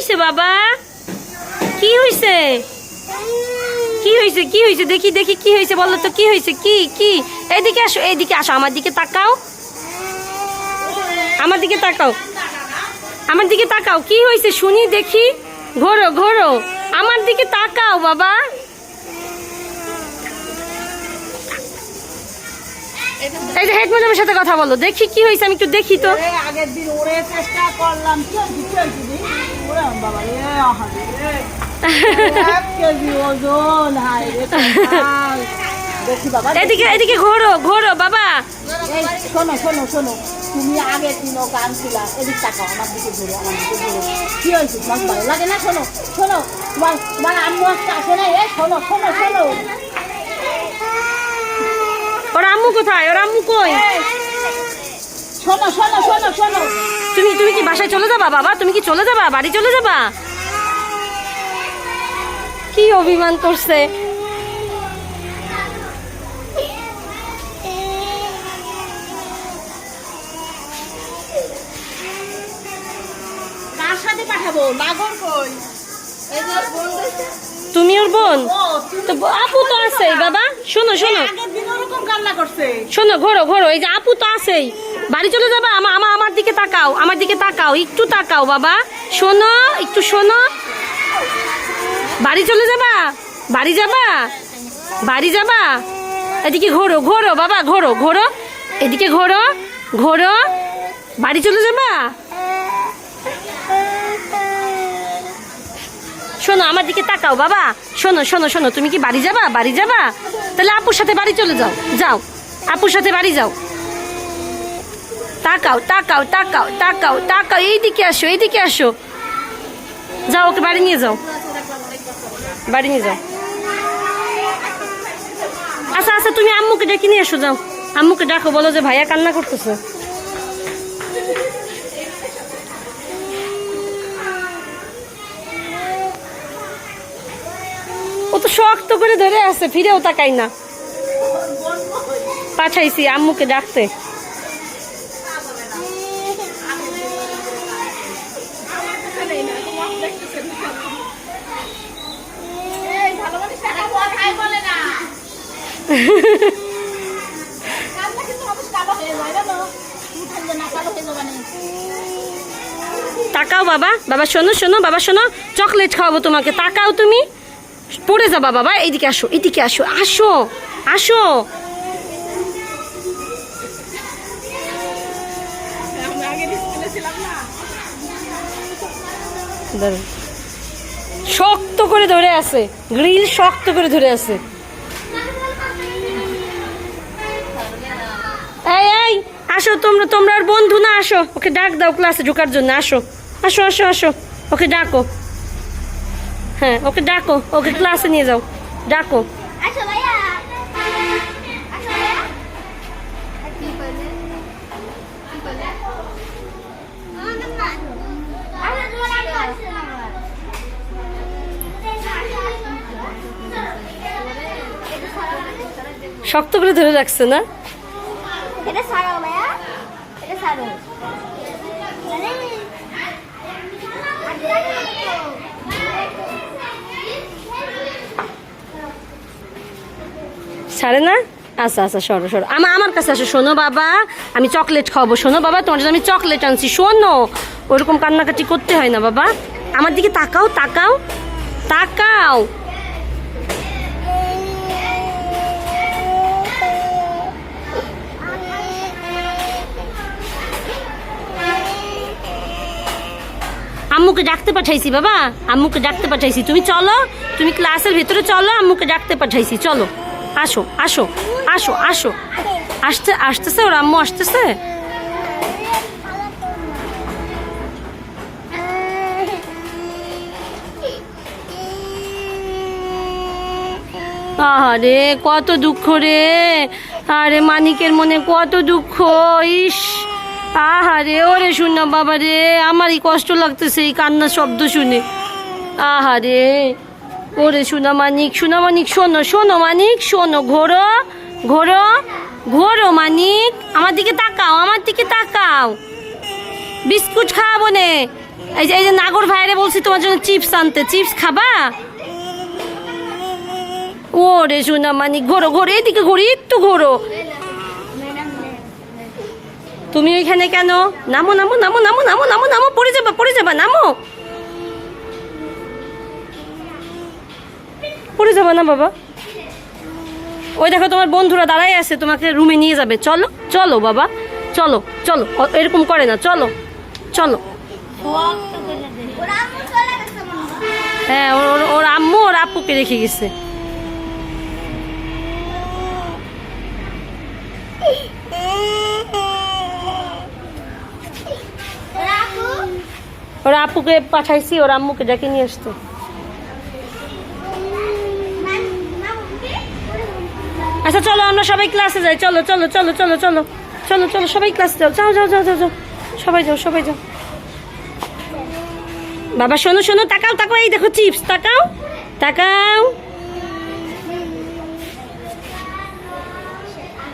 হয়েছে বাবা? কি হয়েছে? কি হয়েছে? কি হয়েছে? দেখি দেখি কি হয়েছে, বলো তো কি হয়েছে? কি কি? এইদিকে আসো, এইদিকে আসো, আমার দিকে তাকাও, আমার দিকে তাকাও, আমার দিকে তাকাও। কি হয়েছে শুনি দেখি। ঘোরো ঘোরো, আমার দিকে তাকাও বাবা। এই যে হেড ম্যাডামের সাথে কথা বলো, দেখি কি হয়েছে, আমি একটু দেখি তো। আগের দিন ওরে চেষ্টা করলাম, কি হয়েছে ওরে বাবা রে, এক কেজি ওজন, হাই রে দেখি বাবা। এদিকে এদিকে ঘোরো ঘোরো বাবা। এই শোনো শোনো শোনো, তুমি আগের দিনও গান ছিলা, এদিক তাকাও, আমার দিকে ঘুরো, আমার দিকে ঘুরো। কি হয়েছে তোমার ভালো লাগে না? শোনো শোনো, তোমার তোমার আম্মু আজকে আসে না, এই শোনো শোনো শোনো। ওর আম্মু কোথায়? ওর আম্মু কই? শোনো শোনো শোনো শোনো, তুমি তুমি কি বাসায় চলে যাবা বাবা? তুমি কি চলে যাবা? বাড়ি চলে যাবা? কি অভিমান করছে। কার সাথে পাঠাবো? নাগর কই? এই যে বোন দেখছে। তুমি ওর বোন? ও, তুমি তো আপু তো আছেই বাবা। শোনো শোনো আগের দিন ওরকম কান্না করছে। শোনো, ঘোরো ঘোরো, এই যে আপু তো আছেই। বাড়ি চলে যাবা? আমার দিকে তাকাও, আমার দিকে তাকাও, একটু তাকাও বাবা। শোনো, একটু শোনো। বাড়ি চলে যাবা? বাড়ি যাবা? বাড়ি যাবা? এদিকে ঘোরো ঘোরো বাবা, ঘোরো ঘোরো, এদিকে ঘোরো ঘোরো। বাড়ি চলে যাবা? শোনো, আমার দিকে তাকাও বাবা। শোনো শোনো শোনো, তুমি কি বাড়ি যাবা? বাড়ি যাবা? তাহলে আপুর সাথে বাড়ি চলে যাও, যাও আপুর সাথে বাড়ি যাও। তাকাও তাকাও তাকাও তাকাও তাকাও, এইদিকে আসো, এইদিকে আসো। যাও, ওকে বাড়ি নিয়ে যাও, বাড়ি নিয়ে যাও। আচ্ছা আচ্ছা, তুমি আম্মুকে ডেকে নিয়ে এসো, যাও আম্মুকে ডাকো, বলো যে ভাইয়া কান্না করতেছে। ও তো শক্ত করে ধরে আছে, ফিরেও তাকাই না। পাঠাইছি আম্মুকে ডাকতে। তাকাও বাবা, বাবা শোনো শোনো, বাবা শোনো, চকলেট খাওয়াবো তোমাকে, তাকাও তুমি। পড়ে যাবা বাবা, এইদিকে আসো, এদিকে আসো, আসো আসো। শক্ত করে ধরে আছে, গ্রিল শক্ত করে ধরে আছে। এই এই আসো, তোমরা তোমরা আর বন্ধু না, আসো, ওকে ডাক দাও ক্লাসে ঢোকার জন্য। আসো আসো আসো আসো, ওকে ডাকো। হ্যাঁ, ওকে ডাকো, ওকে ক্লাসে নিয়ে যাও, ডাকো। শক্ত করে ধরে রাখছে না? এটা সারো ভাইয়া, এটা সারো। ছাড়ে না? আচ্ছা আচ্ছা, সরো সরো, আমার কাছে আসো। শোনো বাবা, আমি চকলেট খাওয়াবো। শোনো বাবা, তোমার জন্য আমি চকলেট আনছি। শোনো, ওরকম কান্নাকাটি করতে হয় না বাবা। আমার দিকে তাকাও তাকাও তাকাও। আম্মুকে ডাকতে পাঠাইছি বাবা, আম্মুকে ডাকতে পাঠাইছি। তুমি চলো, তুমি ক্লাসের ভিতরে চলো, আম্মুকে ডাকতে পাঠাইছি। চলো, আসো আসো আসো আসো। আসতেছে ওর আম্মু, আসতেছে। আরে কত দুঃখ রে, আরে মানিকের মনে কত দুঃখ। ইস, আহারে, ওরে শুন না বাবা রে, আমারই কষ্ট লাগতেছে এই কান্নার শব্দ শুনে। আহারে, ওরে সোনা মানিক, সোনা মানিক, শোনো শোনো মানিক, শোনো, ঘোরো ঘোরো ঘোরো মানিক, আমার দিকে তাকাও, আমার দিকে তাকাও। বিস্কুট খাওয়াবো নে। এই যে নাগর ভাইরে বলছি তো তোমার জন্য চিপস আনতে, চিপস খাবা? ও রে সোনা মানি, ঘোরো ঘোরো, এদিকে ঘোরো, একটু ঘোরো। তুমি ওইখানে কেন? নামো নামো নামো নামো নামো নামো নামো, পড়ে যাবা পড়ে যাবা, নামো। পড়ে যাবা না বাবা। ওই দেখো তোমার বন্ধুরা দাঁড়াই আছে, তোমাকে রুমে নিয়ে যাবে। চলো চলো বাবা, চলো চলো, এরকম করে না, চলো চলো। ওরা আম্মু চলে গেছে মনে হয়। হ্যাঁ, ওর আম্মু ওর আপুকে রেখে গেছে। ওরা আপু ওর আপুকে পাঠাইছি ওর আম্মুকে ডেকে নিয়ে আসতে। আচ্ছা চলো আমরা সবাই ক্লাসে যাই, চলো চলো চলো চলো চলো চলো চলো সবাই ক্লাসে যাও, যাও যাও যাও যাও যাও, সবাই যাও সবাই যাও। বাবা শোনো শোনো, তাকাও তাকাও, এই দেখো চিপস, তাকাও তাকাও।